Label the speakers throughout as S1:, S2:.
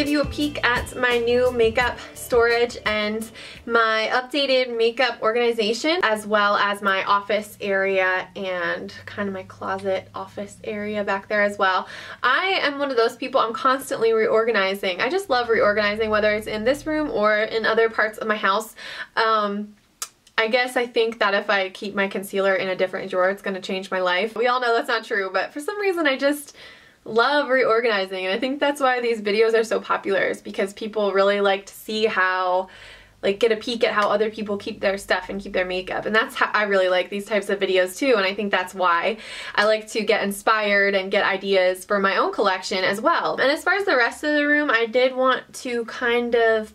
S1: you a peek at my new makeup storage and my updated makeup organization, as well as my office area and kind of my closet office area back there as well. I am one of those people, I'm constantly reorganizing. I just love reorganizing, whether it's in this room or in other parts of my house. I guess I think that if I keep my concealer in a different drawer, it's going to change my life. We all know that's not true, but for some reason I just love reorganizing, and I think that's why these videos are so popular, is because people really like to see how, like, get a peek at how other people keep their stuff and keep their makeup. And that's how I really like these types of videos too, and I think that's why I like to get inspired and get ideas for my own collection as well. And as far as the rest of the room, I did want to kind of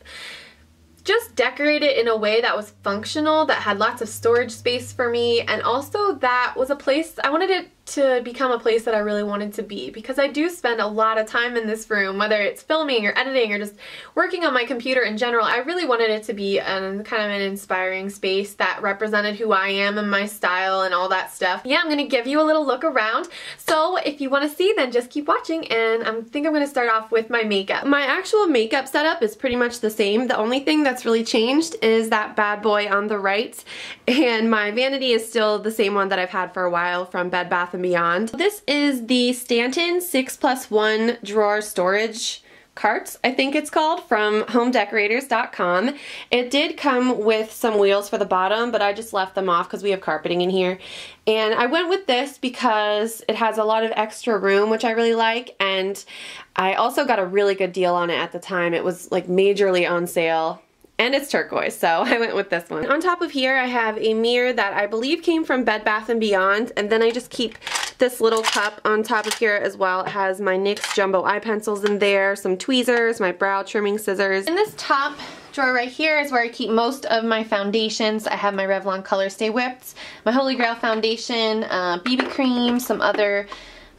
S1: just decorate it in a way that was functional, that had lots of storage space for me, and also that was a place, I wanted it to become a place that I really wanted to be, because I do spend a lot of time in this room, whether it's filming or editing or just working on my computer in general. I really wanted it to be kind of an inspiring space that represented who I am and my style and all that stuff. Yeah, I'm gonna give you a little look around, so if you want to see, then just keep watching, and I think I'm gonna start off with my makeup. My actual makeup setup is pretty much the same. The only thing that's really changed is that bad boy on the right, and my vanity is still the same one that I've had for a while from Bed Bath & Beyond. This is the Stanton 6+1 drawer storage cart, I think it's called, from HomeDecorators.com. It did come with some wheels for the bottom, but I just left them off because we have carpeting in here. And I went with this because it has a lot of extra room, which I really like, and I also got a really good deal on it at the time. It was like majorly on sale. And it's turquoise, so I went with this one. On top of here, I have a mirror that I believe came from Bed Bath & Beyond, and then I just keep this little cup on top of here as well. It has my NYX jumbo eye pencils in there, some tweezers, my brow trimming scissors. In this top drawer right here is where I keep most of my foundations. I have my Revlon Color Stay Whipped, my Holy Grail foundation, BB cream, some other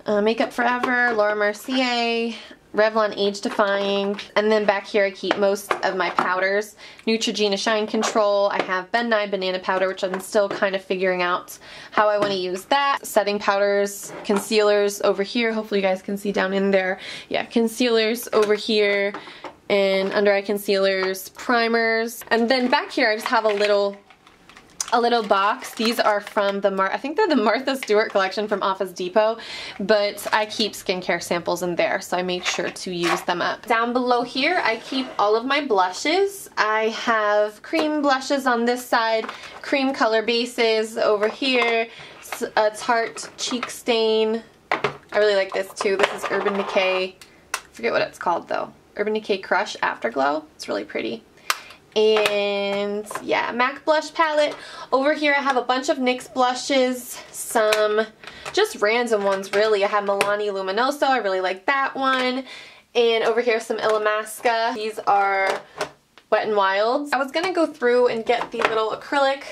S1: Makeup Forever, Laura Mercier, Revlon Age Defying, and then back here I keep most of my powders. Neutrogena Shine Control, I have Ben Nye Banana Powder, which I'm still kind of figuring out how I want to use that. Setting powders, concealers over here, hopefully you guys can see down in there. Yeah, concealers over here, and under eye concealers, primers. And then back here I just have a little box. These are from the I think they're the Martha Stewart collection from Office Depot, but I keep skincare samples in there, so I make sure to use them up. Down below here I keep all of my blushes. I have cream blushes on this side, cream color bases over here, a Tarte Cheek Stain. I really like this too. This is Urban Decay. I forget what it's called though. Urban Decay Crush Afterglow. It's really pretty. And yeah, MAC blush palette. Over here I have a bunch of NYX blushes, some just random ones really. I have Milani Luminoso, I really like that one. And over here some Illamasqua. These are Wet n Wilds. I was gonna go through and get the little acrylic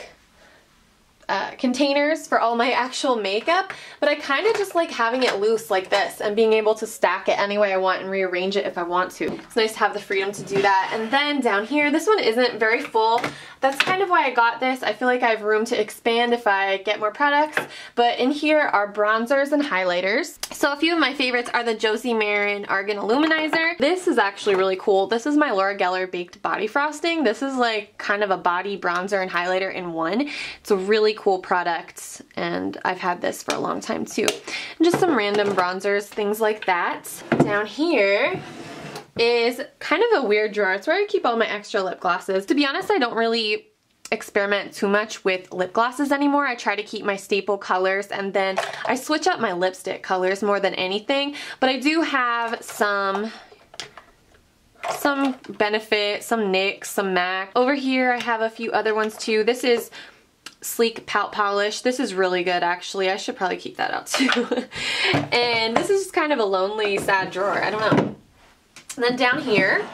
S1: containers for all my actual makeup, but I kind of just like having it loose like this and being able to stack it any way I want and rearrange it if I want to. It's nice to have the freedom to do that. And then down here, this one isn't very full. That's kind of why I got this. I feel like I have room to expand if I get more products, but in here are bronzers and highlighters. So a few of my favorites are the Josie Maran Argan Illuminizer. This is actually really cool. This is my Laura Geller Baked Body Frosting. This is like kind of a body bronzer and highlighter in one. It's a really cool product, and I've had this for a long time too. And just some random bronzers, things like that. Down here is kind of a weird drawer. It's where I keep all my extra lip glosses. To be honest, I don't really experiment too much with lip glosses anymore. I try to keep my staple colors, and then I switch up my lipstick colors more than anything. But I do have some Benefit, some NYX, some MAC. Over here I have a few other ones too. This is Sleek Pout Polish. This is really good actually. I should probably keep that out too. And this is just kind of a lonely, sad drawer. I don't know. And then down here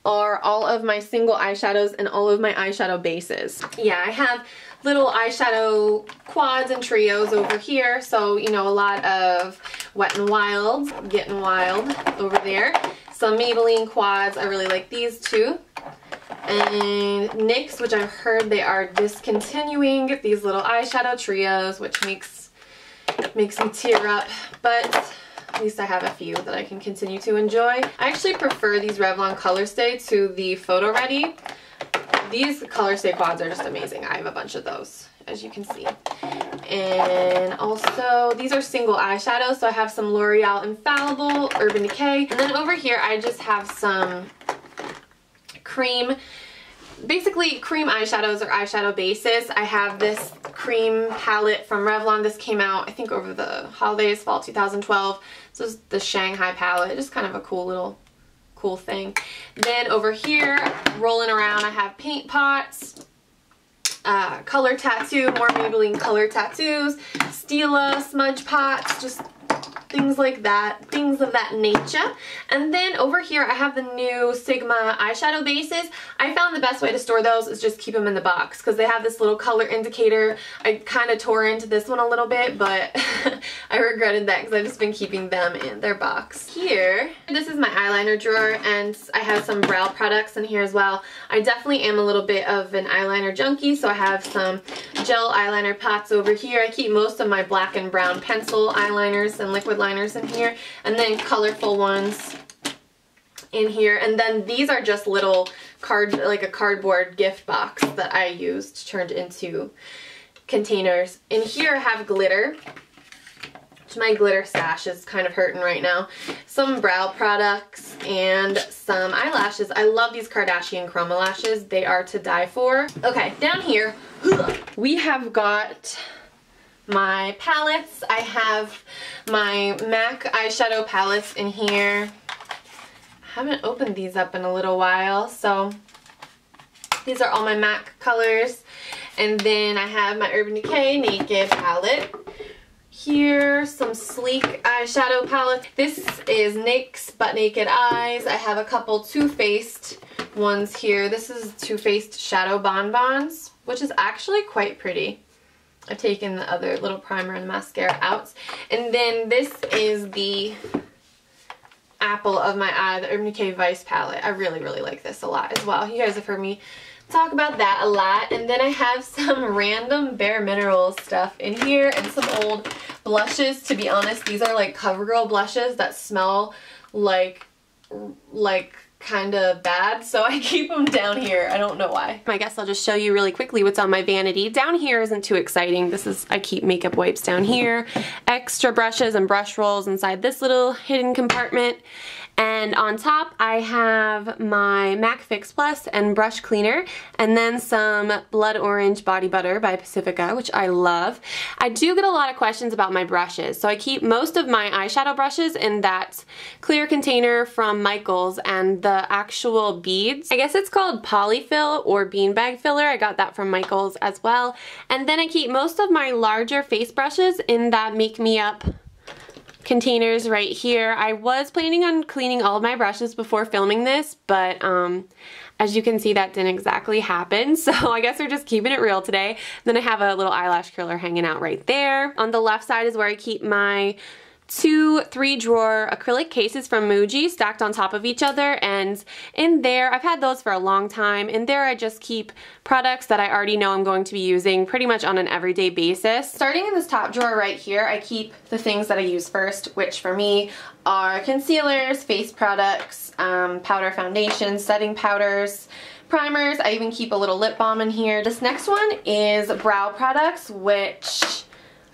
S1: are all of my single eyeshadows and all of my eyeshadow bases. Yeah, I have little eyeshadow quads and trios over here. So, you know, a lot of Wet n Wild, Getting Wild over there. Some Maybelline quads. I really like these too. And NYX, which I've heard they are discontinuing these little eyeshadow trios, which makes me tear up. But At least I have a few that I can continue to enjoy. I actually prefer these Revlon Color Stay to the Photo Ready. These Color Stay quads are just amazing. I have a bunch of those, as you can see. And also, these are single eyeshadows, so I have some L'Oreal Infallible, Urban Decay. And then over here, I just have some cream, basically cream eyeshadows or eyeshadow bases. I have this cream palette from Revlon. This came out, I think, over the holidays, fall 2012. So this is the Shanghai palette, just kind of a cool thing. Then over here, rolling around, I have paint pots, color tattoo, more Maybelline color tattoos, Stila smudge pots, just things like that, things of that nature. And then over here I have the new Sigma eyeshadow bases. I found the best way to store those is just keep them in the box because they have this little color indicator. I kind of tore into this one a little bit, but I regretted that because I've just been keeping them in their box. Here, this is my eyeliner drawer, and I have some brow products in here as well. I definitely am a little bit of an eyeliner junkie, so I have some gel eyeliner pots over here. I keep most of my black and brown pencil eyeliners and liquid liners in here, and then colorful ones in here. And then these are just little like a cardboard gift box that I used turned into containers. In here I have glitter, which my glitter stash is kind of hurting right now. Some brow products and some eyelashes. I love these Kardashian Chroma lashes. They are to die for. Okay, down here we have got my palettes. I have my MAC eyeshadow palettes in here. I haven't opened these up in a little while, so these are all my MAC colors. And then I have my Urban Decay Naked palette. Here, some sleek eyeshadow palettes. This is NYX Butt Naked Eyes. I have a couple Too Faced ones here. This is Too Faced Shadow Bonbons, which is actually quite pretty. I've taken the other little primer and mascara out. And then this is the apple of my eye, the Urban Decay Vice palette. I really, really like this a lot as well. You guys have heard me talk about that a lot. And then I have some random Bare Minerals stuff in here and some old blushes. To be honest, these are like CoverGirl blushes that smell like kind of bad, so I keep them down here. I don't know why. I guess I'll just show you really quickly what's on my vanity. Down here isn't too exciting. I keep makeup wipes down here, extra brushes and brush rolls inside this little hidden compartment. And on top I have my MAC Fix Plus and brush cleaner, and then some Blood Orange Body Butter by Pacifica, which I love. I do get a lot of questions about my brushes, so I keep most of my eyeshadow brushes in that clear container from Michaels, and the actual beads, I guess it's called polyfill or beanbag filler. I got that from Michaels as well. And then I keep most of my larger face brushes in that Make Me Up containers right here. I was planning on cleaning all of my brushes before filming this, but as you can see, that didn't exactly happen, so I guess we're just keeping it real today. Then I have a little eyelash curler hanging out right there. On the left side is where I keep my 2 3-drawer acrylic cases from Muji stacked on top of each other, and in there, I've had those for a long time. In there I just keep products that I already know I'm going to be using pretty much on an everyday basis. Starting in this top drawer right here, I keep the things that I use first, which for me are concealers, face products, powder foundations, setting powders, primers. I even keep a little lip balm in here. This next one is brow products, which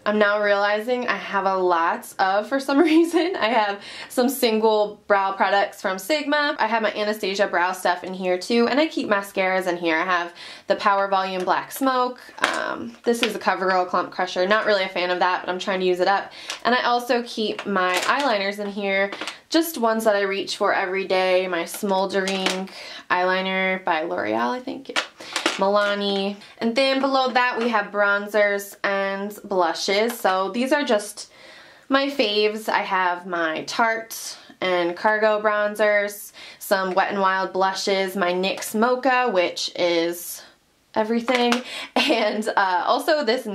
S1: I'm now realizing I have a lot of for some reason. I have some single brow products from Sigma. I have my Anastasia brow stuff in here too, and I keep mascaras in here. I have the Power Volume Black Smoke. This is a CoverGirl Clump Crusher. Not really a fan of that, but I'm trying to use it up. And I also keep my eyeliners in here, just ones that I reach for every day. My Smoldering eyeliner by L'Oreal, I think. Yeah. Milani. And then below that we have bronzers and blushes. So these are just my faves. I have my Tarte and Cargo bronzers, some Wet n Wild blushes, my NYX Mocha, which is everything, and also this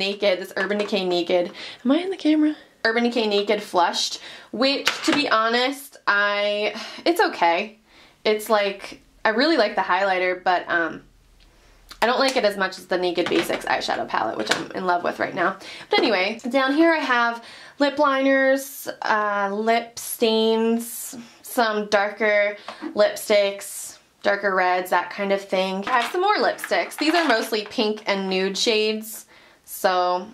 S1: Urban Decay Naked. Am I in the camera? Urban Decay Naked Flushed, which, to be honest, it's okay. It's like, I really like the highlighter, but I don't like it as much as the Naked Basics eyeshadow palette, which I'm in love with right now. But anyway, down here I have lip liners, lip stains, some darker lipsticks, darker reds, that kind of thing. I have some more lipsticks. These are mostly pink and nude shades, so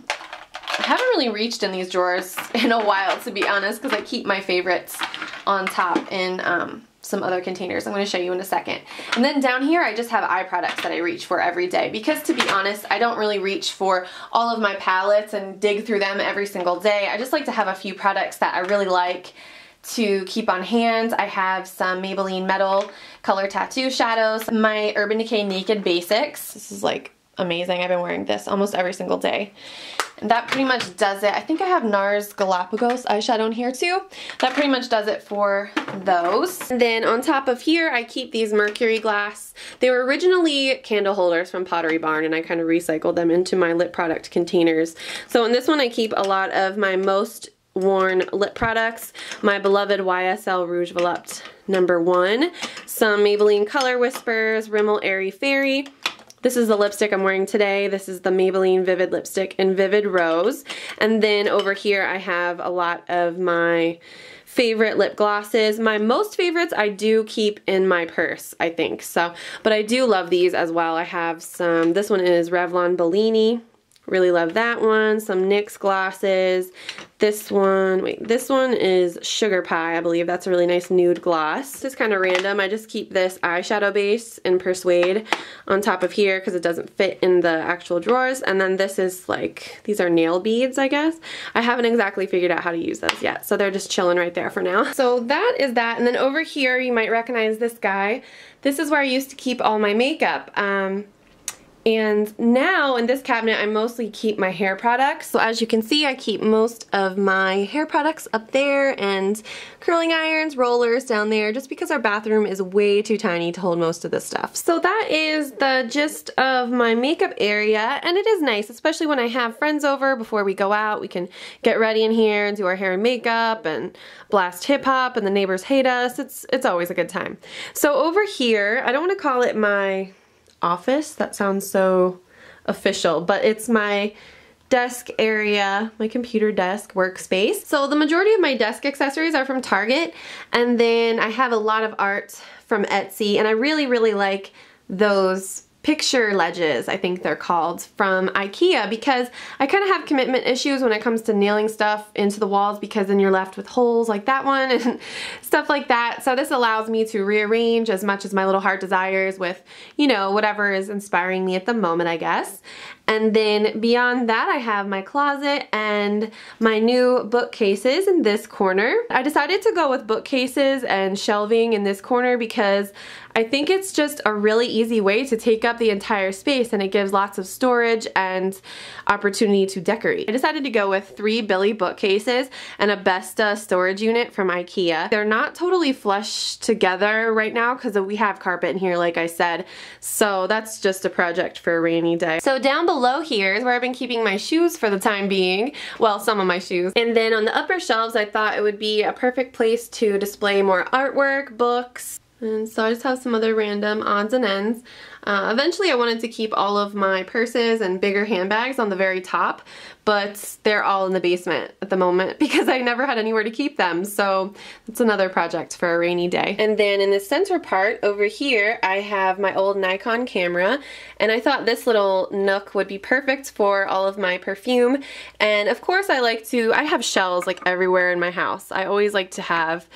S1: I haven't really reached in these drawers in a while, to be honest, because I keep my favorites on top in some other containers I'm going to show you in a second. And then down here I just have eye products that I reach for every day, because to be honest, I don't really reach for all of my palettes and dig through them every single day. I just like to have a few products that I really like to keep on hand. I have some Maybelline Metal Color Tattoo Shadows, my Urban Decay Naked Basics. This is like amazing. I've been wearing this almost every single day. And that pretty much does it. I think I have NARS Galapagos eyeshadow in here too. That pretty much does it for those. And then on top of here, I keep these Mercury glass. They were originally candle holders from Pottery Barn, and I kind of recycled them into my lip product containers. So in this one, I keep a lot of my most worn lip products, my beloved YSL Rouge Volupte #1, some Maybelline Color Whispers, Rimmel Airy Fairy. This is the lipstick I'm wearing today. This is the Maybelline Vivid Lipstick in Vivid Rose. And then over here I have a lot of my favorite lip glosses. My most favorites I do keep in my purse, I think. So, but I do love these as well. I have some, this one is Revlon Bellini. Really love that one. Some NYX glosses. This one is Sugar Pie. I believe that's a really nice nude gloss. This is kind of random. I just keep this eyeshadow base in Persuade on top of here because it doesn't fit in the actual drawers. And then this is like, these are nail beads, I guess. I haven't exactly figured out how to use those yet, so they're just chilling right there for now. So that is that. And then over here, you might recognize this guy. This is where I used to keep all my makeup. And now in this cabinet I mostly keep my hair products. So as you can see, I keep most of my hair products up there and curling irons, rollers down there, just because our bathroom is way too tiny to hold most of this stuff. So that is the gist of my makeup area, and it is nice, especially when I have friends over before we go out. We can get ready in here and do our hair and makeup and blast hip hop and the neighbors hate us. It's always a good time. So over here, I don't want to call it my office, that sounds so official, but it's my desk area, my computer desk workspace. So the majority of my desk accessories are from Target, and then I have a lot of art from Etsy, and I really like those picture ledges, I think they're called, from Ikea, because I kind of have commitment issues when it comes to nailing stuff into the walls, because then you're left with holes like that one and stuff like that. So this allows me to rearrange as much as my little heart desires with, you know, whatever is inspiring me at the moment, I guess. And then beyond that, I have my closet and my new bookcases in this corner. I decided to go with bookcases and shelving in this corner because I think it's just a really easy way to take up the entire space, and it gives lots of storage and opportunity to decorate. I decided to go with 3 Billy bookcases and a Besta storage unit from Ikea. They're not totally flush together right now because we have carpet in here, like I said, so that's just a project for a rainy day. So down below here is where I've been keeping my shoes for the time being. Well, some of my shoes. And then on the upper shelves, I thought it would be a perfect place to display more artwork, books, and so I just have some other random odds and ends. Eventually I wanted to keep all of my purses and bigger handbags on the very top, but they're all in the basement at the moment because I never had anywhere to keep them, so that's another project for a rainy day. And then in the center part over here, I have my old Nikon camera, and I thought this little nook would be perfect for all of my perfume. And of course I have shells like everywhere in my house. I always like to have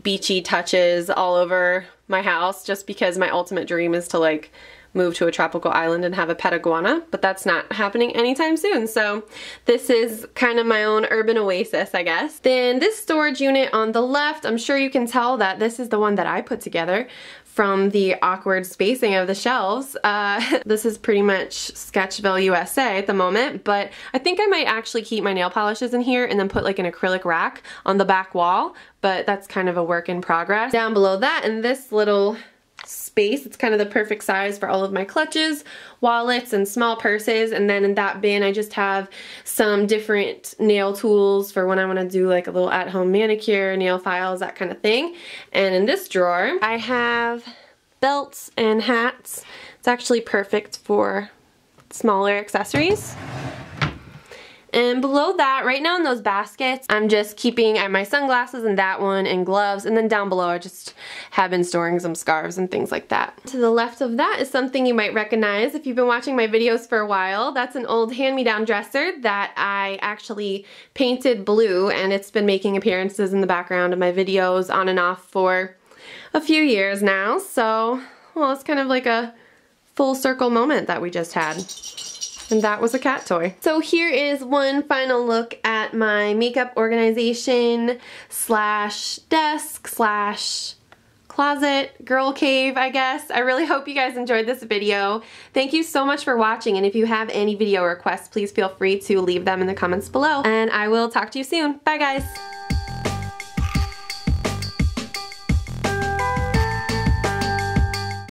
S1: beachy touches all over my house, just because my ultimate dream is to like move to a tropical island and have a pet iguana, but that's not happening anytime soon. So this is kind of my own urban oasis, I guess. Then this storage unit on the left, I'm sure you can tell that this is the one that I put together from the awkward spacing of the shelves. This is pretty much Sketchville, USA at the moment, but I think I might actually keep my nail polishes in here and then put like an acrylic rack on the back wall, but that's kind of a work in progress. Down below that, in this little space, it's kind of the perfect size for all of my clutches, wallets, and small purses. And then in that bin I just have some different nail tools for when I want to do like a little at-home manicure, nail files, that kind of thing. And in this drawer I have belts and hats. It's actually perfect for smaller accessories. And below that, right now in those baskets, I'm just keeping my sunglasses in that one and gloves, and then down below I just have been storing some scarves and things like that. To the left of that is something you might recognize if you've been watching my videos for a while. That's an old hand-me-down dresser that I actually painted blue, and it's been making appearances in the background of my videos on and off for a few years now. So, well, it's kind of like a full circle moment that we just had. And that was a cat toy. So here is one final look at my makeup organization slash desk slash closet, girl cave, I guess. I really hope you guys enjoyed this video. Thank you so much for watching, and if you have any video requests, please feel free to leave them in the comments below. And I will talk to you soon. Bye guys!